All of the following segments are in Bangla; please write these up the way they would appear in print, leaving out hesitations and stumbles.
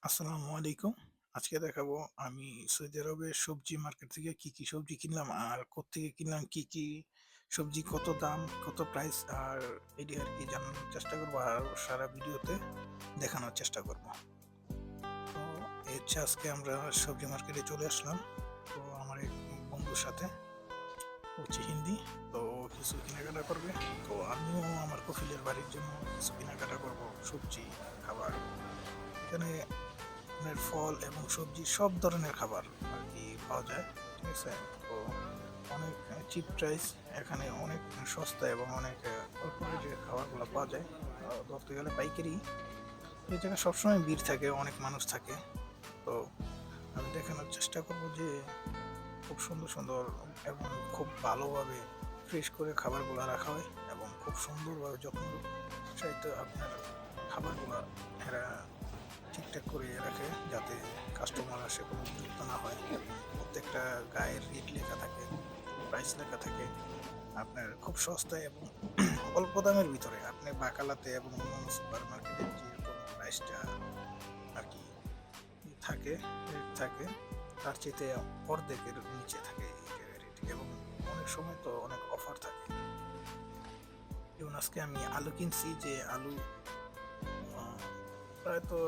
আসসালামু আলাইকুম। আজকে দেখাবো আমি সৌদি আরবের সবজি মার্কেট থেকে কি, কি সবজি কিনলাম আর কোত্থেকে কিনলাম, কি, কি সবজি কত দাম, কত প্রাইস আর এটি আরকি জানানোর চেষ্টা করবো আর সারা ভিডিওতে দেখানোর চেষ্টা করব। তো এই হচ্ছে আজকে আমরা সবজি মার্কেটে চলে আসলাম। তো আমার এক বন্ধুর সাথে, ও হচ্ছে হিন্দি। তো ও কিছু কেনাকাটা করবে। তো আমিও আমার কফিলের বাড়ির জন্য কিছু কেনাকাটা করব। সবজি, খাবার। এখানে আপনার ফল এবং সবজি সব ধরনের খাবার আর কি পাওয়া যায়। ঠিক আছে? তো অনেক চিপ প্রাইস, এখানে অনেক সস্তা এবং অনেক অল্প রেটের খাবারগুলো পাওয়া যায়। ধরতে গেলে পাইকারি। এই জায়গায় সবসময় ভিড় থাকে, অনেক মানুষ থাকে। তো আমি দেখানোর চেষ্টা করব যে খুব সুন্দর সুন্দর এবং খুব ভালোভাবে ফ্রেশ করে খাবারগুলো রাখা হয় এবং খুব সুন্দরভাবে যত্ন সহিত আপনার খাবারগুলো এরা ঠিকঠাক করে রাখে, যাতে কাস্টমার আসে কোনো বিরক্ত না হয় এবং প্রত্যেকটা গায়ের রেট লেখা থাকে, প্রাইস লেখা থাকে। আপনার খুব সস্তায় এবং অল্প দামের ভিতরে আপনি বাকালাতে এবং অন্যান্য সুপার মার্কেটে যেরকম প্রাইসটা আর কি থাকে, রেট থাকে, তার চাইতে অর্ধেকের নিচে থাকে এই জায়গায় রেট। এবং অনেক সময় তো অনেক অফার থাকে। যেমন আজকে আমি আলু কিনছি, যে আলু আহ, প্রায় তো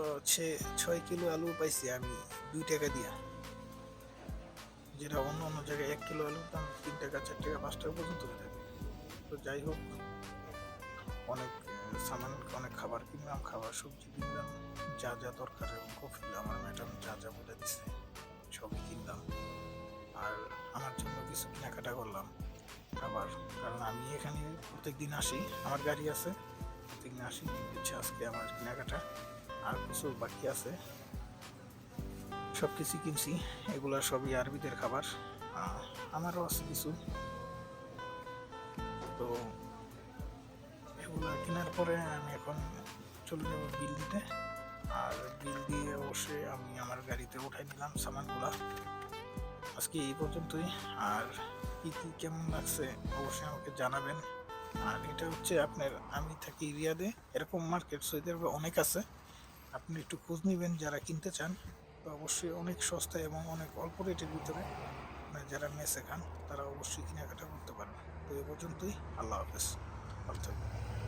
6 কিলো আলু পাইছি আমি 2 টাকা দিয়া, যেটা অন্য অন্য জায়গায় 1 কিলো আলুর দাম 3 টাকা, 4 টাকা, 5 টাকা পর্যন্ত হয়ে থাকে। তো যাই হোক, অনেক সামান, অনেক খাবার কিনলাম, খাবার সবজি কিনলাম, যা যা দরকার এবং কফি আমার ম্যাডাম যা যা বলে দিছে সবই কিনলাম। আর আমার জন্য কিছু কেনাকাটা করলাম আবার, কারণ আমি এখানে প্রত্যেকদিন আসি, আমার গাড়ি আছে, প্রত্যেকদিন আসি। ইচ্ছে আজকে আমার কেনাকাটা আর কিছু বাকি আছে, সব কিছু কিনছি। এগুলা সবই আরবিদের খাবার। আমারও আছে কিছু। তো এগুলো কেনার পরে আমি এখন চলে যাবো বিল দিতে। আর বিল দিয়ে অবশ্যই আমি আমার গাড়িতে উঠাই নিলাম সামানগুলা। আজকে এই পর্যন্তই। আর কি কি কেমন লাগছে অবশ্যই আমাকে জানাবেন। আর এটা হচ্ছে আপনার, আমি থাকি রিয়াদে, এরকম মার্কেট সৌদি আরবে অনেক আছে। আপনি একটু খোঁজ নেবেন যারা কিনতে চান। তো অবশ্যই অনেক সস্তা এবং অনেক অল্প রেটের ভিতরে আপনার যারা মেসে খান তারা অবশ্যই কেনাকাটা করতে পারেন। তো এ পর্যন্তই। আল্লাহ হাফেজ। ভালো থাকবেন।